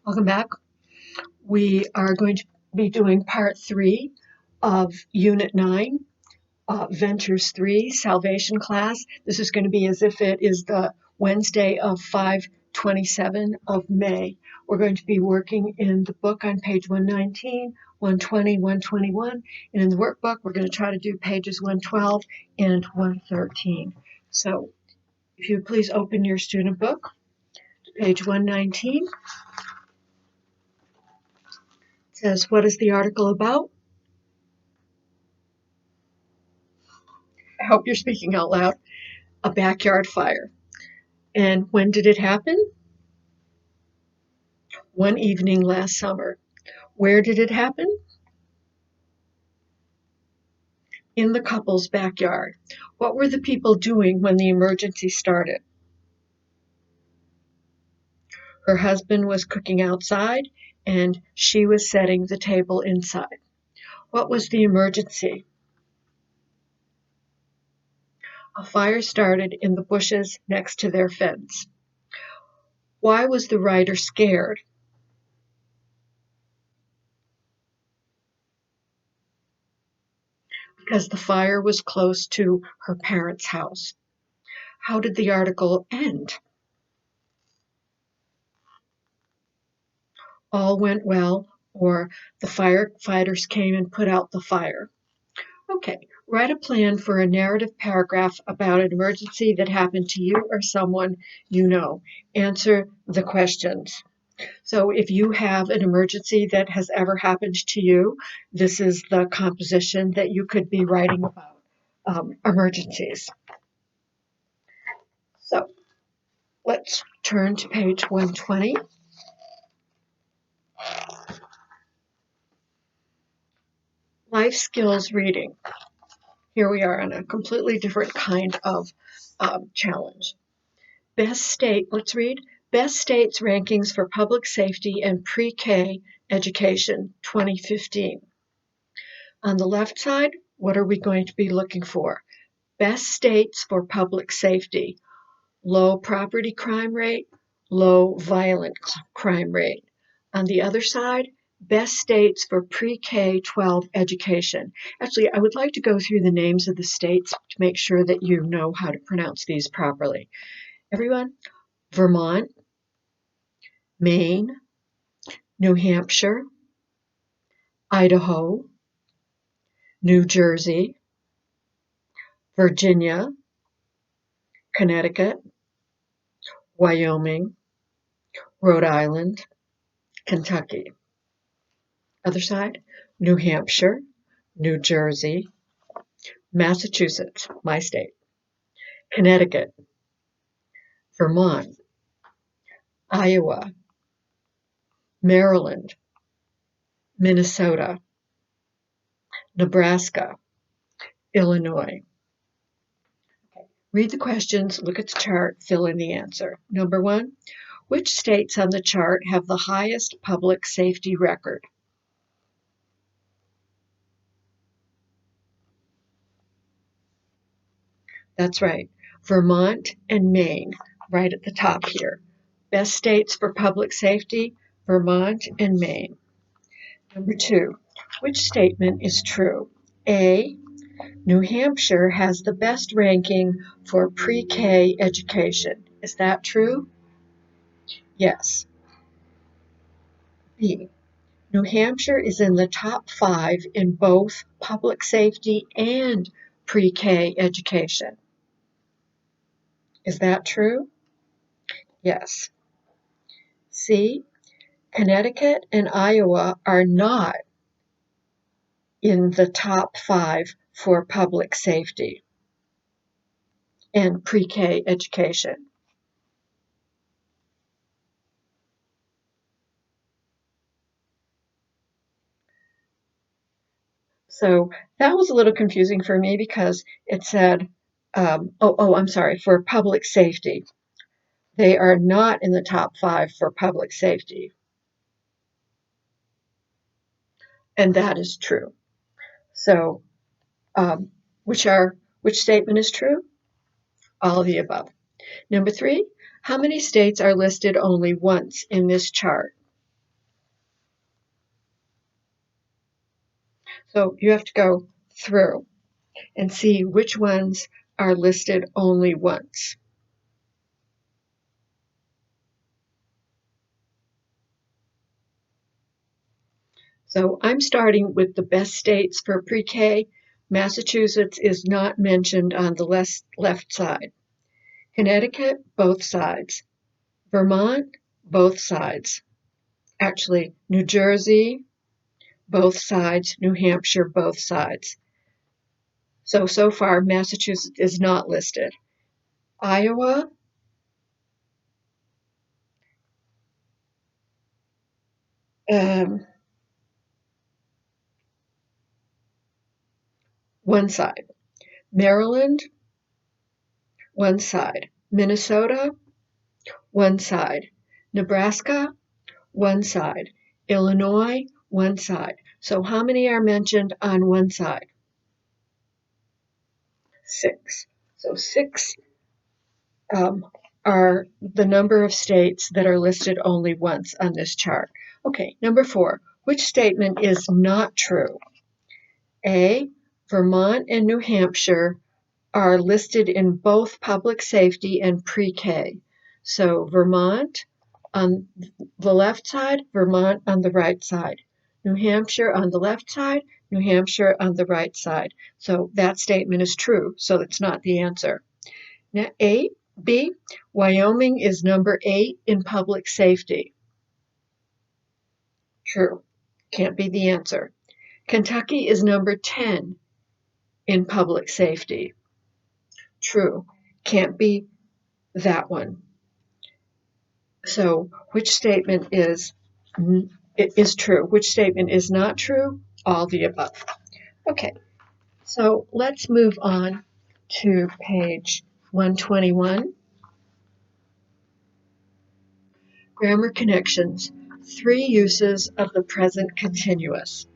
Welcome back. We are going to be doing part 3 of Unit 9, Ventures 3, Salvation class. This is going to be as if it is the Wednesday of 5/27 of May. We're going to be working in the book on page 119, 120, 121, and in the workbook we're going to try to do pages 112 and 113. So if you would please open your student book to page 119. It says, what is the article about? I hope you're speaking out loud. A backyard fire. And when did it happen? One evening last summer. Where did it happen? In the couple's backyard. What were the people doing when the emergency started? Her husband was cooking outside and she was setting the table inside. What was the emergency? A fire started in the bushes next to their fence. Why was the writer scared? Because the fire was close to her parents' house. How did the article end? All went well, or the firefighters came and put out the fire. Okay, write a plan for a narrative paragraph about an emergency that happened to you or someone you know. Answer the questions. So if you have an emergency that has ever happened to you, this is the composition that you could be writing about emergencies. So let's turn to page 120. Life skills reading. Here we are on a completely different kind of challenge. Let's read. Best States Rankings for Public Safety and Pre-K Education 2015. On the left side, what are we going to be looking for? Best states for public safety. Low property crime rate, low violent crime rate. On the other side, best states for pre-K-12 education. Actually, I would like to go through the names of the states to make sure that you know how to pronounce these properly. Everyone, Vermont, Maine, New Hampshire, Idaho, New Jersey, Virginia, Connecticut, Wyoming, Rhode Island, Kentucky. Other side, New Hampshire, New Jersey, Massachusetts, my state, Connecticut, Vermont, Iowa, Maryland, Minnesota, Nebraska, Illinois. Okay. Read the questions, look at the chart, fill in the answer. Number 1, which states on the chart have the highest public safety record? That's right, Vermont and Maine, right at the top here. Best states for public safety, Vermont and Maine. Number 2, which statement is true? A, New Hampshire has the best ranking for pre-K education. Is that true? Yes. B, New Hampshire is in the top 5 in both public safety and pre-K education. Is that true? Yes. C, Connecticut and Iowa are not in the top 5 for public safety and pre-K education. So that was a little confusing for me because it said, I'm sorry, for public safety. They are not in the top 5 for public safety. And that is true. So which statement is true? All of the above. Number 3, how many states are listed only once in this chart? So you have to go through and see which ones are listed only once. So I'm starting with the best states for pre-K. Massachusetts is not mentioned on the left side. Connecticut, both sides. Vermont, both sides. Actually, New Jersey, both sides. New Hampshire, both sides. So far, Massachusetts is not listed. Iowa, one side. Maryland, one side. Minnesota, one side. Nebraska, one side. Illinois, one side. So how many are mentioned on one side? 6. So 6 are the number of states that are listed only once on this chart. Okay, number 4. Which statement is not true? A, Vermont and New Hampshire are listed in both public safety and pre-K. So Vermont on the left side, Vermont on the right side. New Hampshire on the left side, New Hampshire on the right side. So that statement is true, so it's not the answer. Now, B, Wyoming is number 8 in public safety. True, can't be the answer. Kentucky is number 10 in public safety. True, can't be that one. So which statement is true? Which statement is not true? All the above. Okay, so let's move on to page 121. Grammar connections. 3 uses of the present continuous.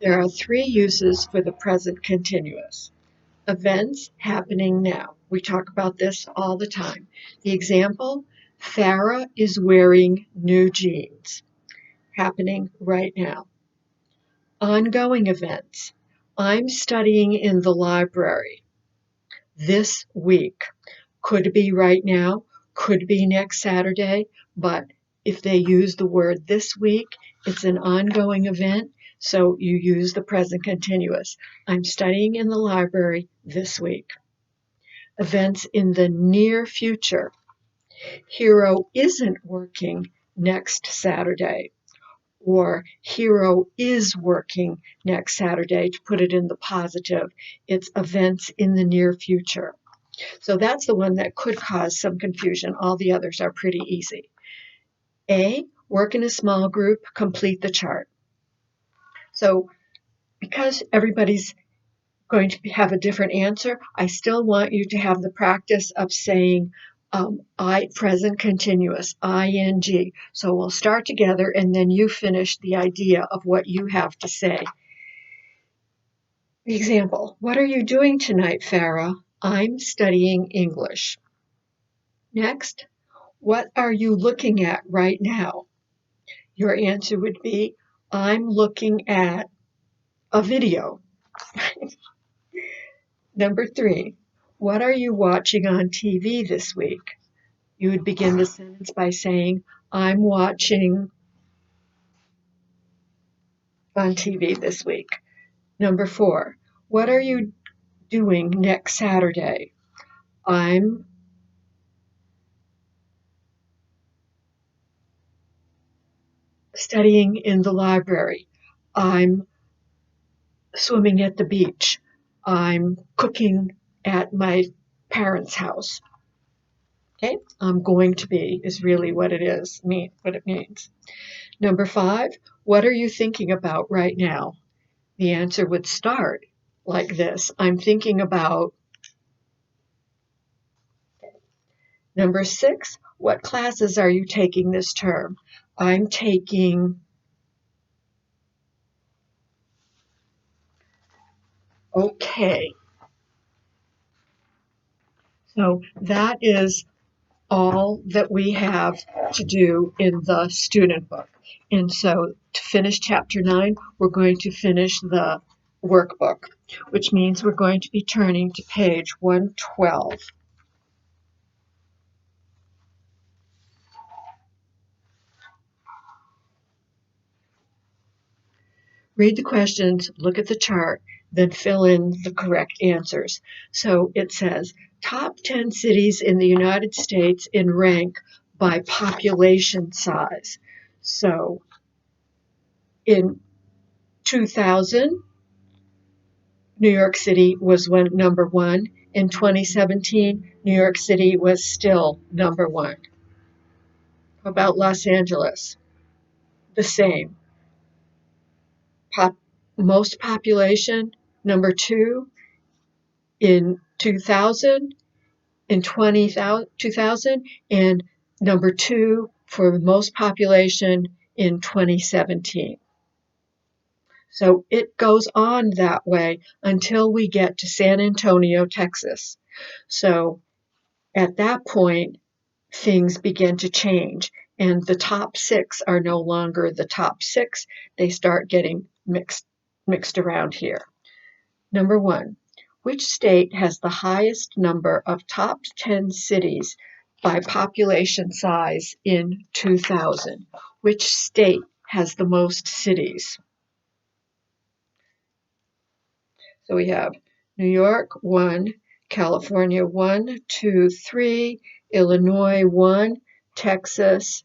There are 3 uses for the present continuous. Events happening now. We talk about this all the time. The example, Farah is wearing new jeans. Happening right now. Ongoing events. I'm studying in the library this week. Could be right now, could be next Saturday, but if they use the word this week, it's an ongoing event, so you use the present continuous. I'm studying in the library this week. Events in the near future. Hero isn't working next Saturday, or Hero is working next Saturday, to put it in the positive. It's events in the near future. So that's the one that could cause some confusion. All the others are pretty easy. A, work in a small group, complete the chart. So because everybody's going to have a different answer, I still want you to have the practice of saying present continuous, ing. So we'll start together and then you finish the idea of what you have to say. The example, what are you doing tonight, Farah? I'm studying English. Next, what are you looking at right now? Your answer would be, I'm looking at a video. Number 3, what are you watching on TV this week? You would begin the sentence by saying, I'm watching on TV this week. Number 4, what are you doing next Saturday? I'm studying in the library. I'm swimming at the beach. I'm cooking at my parents' house. Okay, I'm going to be is really what it is, what it means. Number 5, what are you thinking about right now? The answer would start like this. I'm thinking about. Number 6, what classes are you taking this term? I'm taking. Okay. So that is all that we have to do in the student book. And so to finish chapter 9, we're going to finish the workbook, which means we're going to be turning to page 112. Read the questions, look at the chart, then fill in the correct answers. So it says, top 10 cities in the United States in rank by population size. So in 2000, New York City was number one. In 2017, New York City was still number one. How about Los Angeles? The same. Most population, number two. In 2000, in 2000, and number two for most population in 2017. So it goes on that way until we get to San Antonio, Texas. So at that point, things begin to change, and the top six are no longer the top six. They start getting mixed around here. Number one, which state has the highest number of top 10 cities by population size in 2000? Which state has the most cities? So we have New York, 1, California, 1, 2, 3, Illinois, 1, Texas,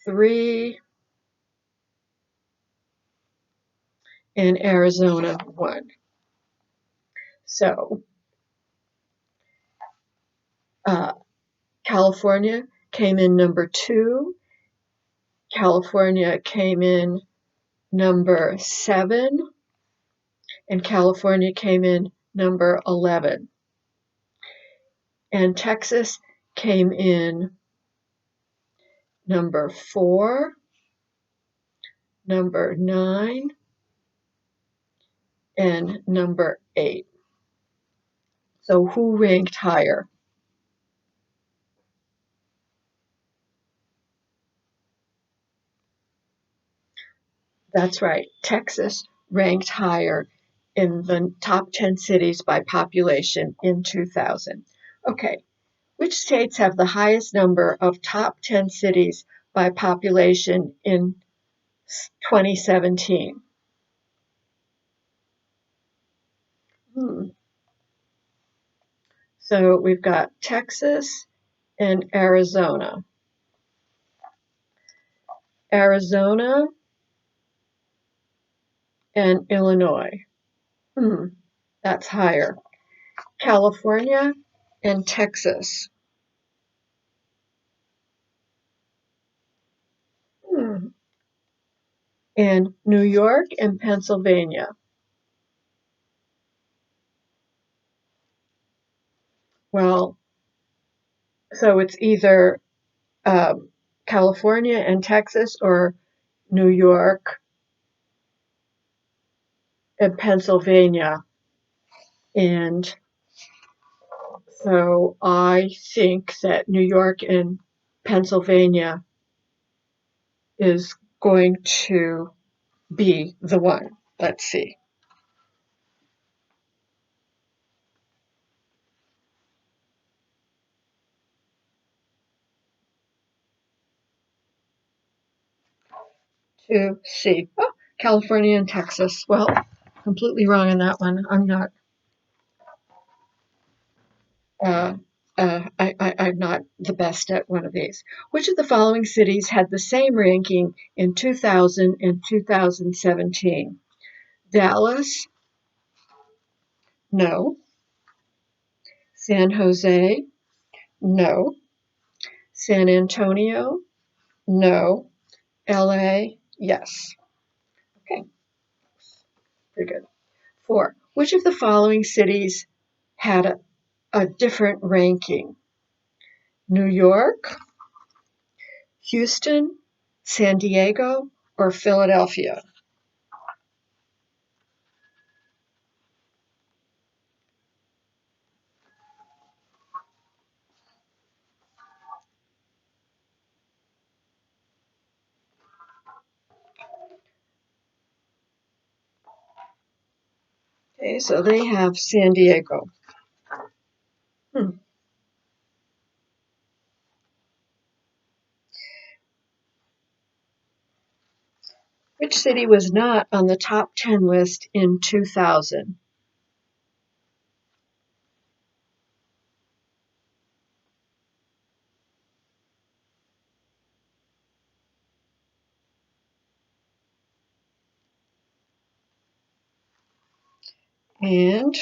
3, and Arizona, 1. So California came in number 2. California came in number 7, and California came in number 11. And Texas came in number 4, number 9, and number 8. So who ranked higher? That's right, Texas ranked higher in the top 10 cities by population in 2000. Okay, which states have the highest number of top 10 cities by population in 2017? So we've got Texas and Arizona. Arizona and Illinois. That's higher. California and Texas. And New York and Pennsylvania. Well, so it's either California and Texas or New York and Pennsylvania. And so I think that New York and Pennsylvania is going to be the one. Let's see. To see. Oh, California and Texas. Well, completely wrong on that one. I'm not. I'm not the best at one of these. Which of the following cities had the same ranking in 2000 and 2017? Dallas? No. San Jose? No. San Antonio? No. LA? Yes. Okay, pretty good. 4. Which of the following cities had a different ranking? New York, Houston, San Diego, or Philadelphia? Okay, so they have San Diego. Which city was not on the top 10 list in 2000? And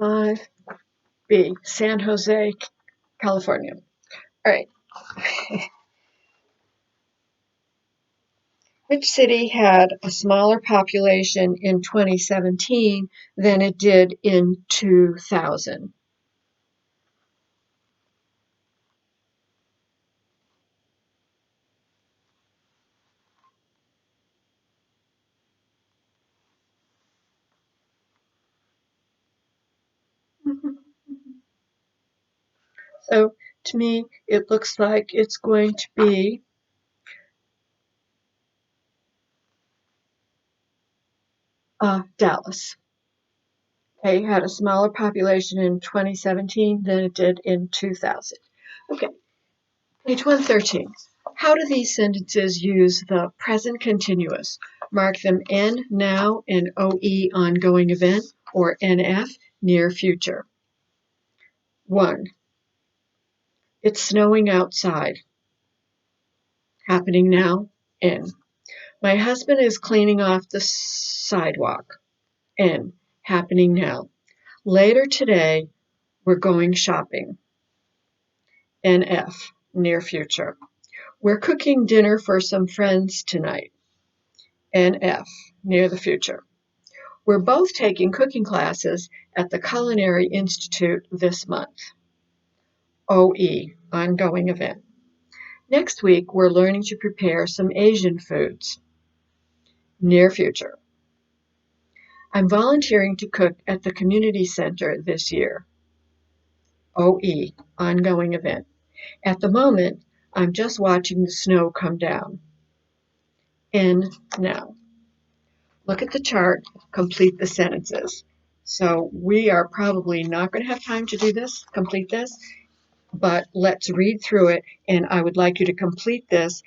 5B, San Jose, California. All right. Which city had a smaller population in 2017 than it did in 2000? So to me, it looks like it's going to be Dallas. Okay, had a smaller population in 2017 than it did in 2000. Okay, page 113. How do these sentences use the present continuous? Mark them N, now, and OE, ongoing event, or NF, near future. 1. It's snowing outside. Happening now, N. My husband is cleaning off the sidewalk. N. Happening now. Later today, we're going shopping. NF. Near future. We're cooking dinner for some friends tonight. NF. Near the future. We're both taking cooking classes at the Culinary Institute this month. OE. Ongoing event. Next week, we're learning to prepare some Asian foods. Near future. I'm volunteering to cook at the community center this year. OE. Ongoing event. At the moment, I'm just watching the snow come down. N. Now. Look at the chart, complete the sentences. So we are probably not going to have time to do this, complete this, but let's read through it, and I would like you to complete this,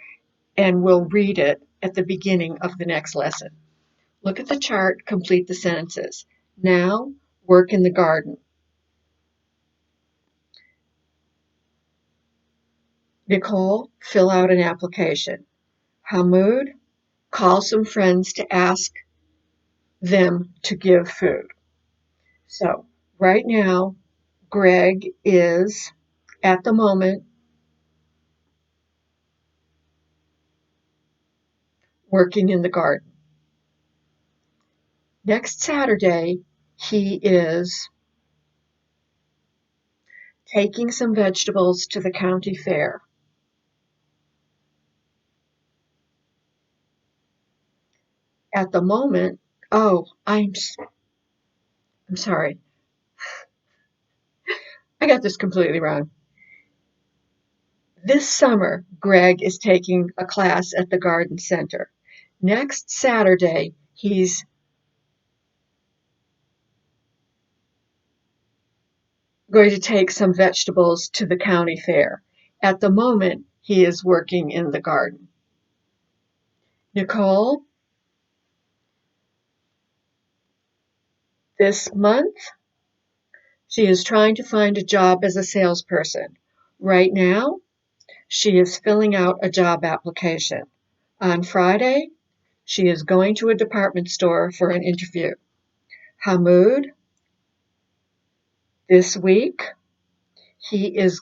and we'll read it at the beginning of the next lesson. Look at the chart, complete the sentences. Now, work in the garden. Nicole, fill out an application. Hamoud, call some friends to ask them to give food. So right now, Greg is, at the moment, working in the garden. Next Saturday, he is taking some vegetables to the county fair. At the moment, I'm sorry. I got this completely wrong. This summer, Greg is taking a class at the garden center. Next Saturday, he's going to take some vegetables to the county fair. At the moment, he is working in the garden. Nicole, this month, she is trying to find a job as a salesperson. Right now, she is filling out a job application. On Friday, she is going to a department store for an interview. Hamoud, this week, he is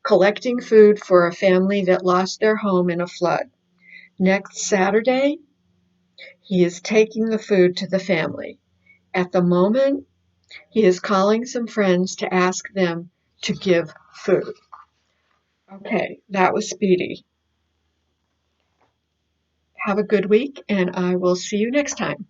collecting food for a family that lost their home in a flood. Next Saturday, he is taking the food to the family. At the moment, he is calling some friends to ask them to give food. Okay, that was speedy. Have a good week, and I will see you next time.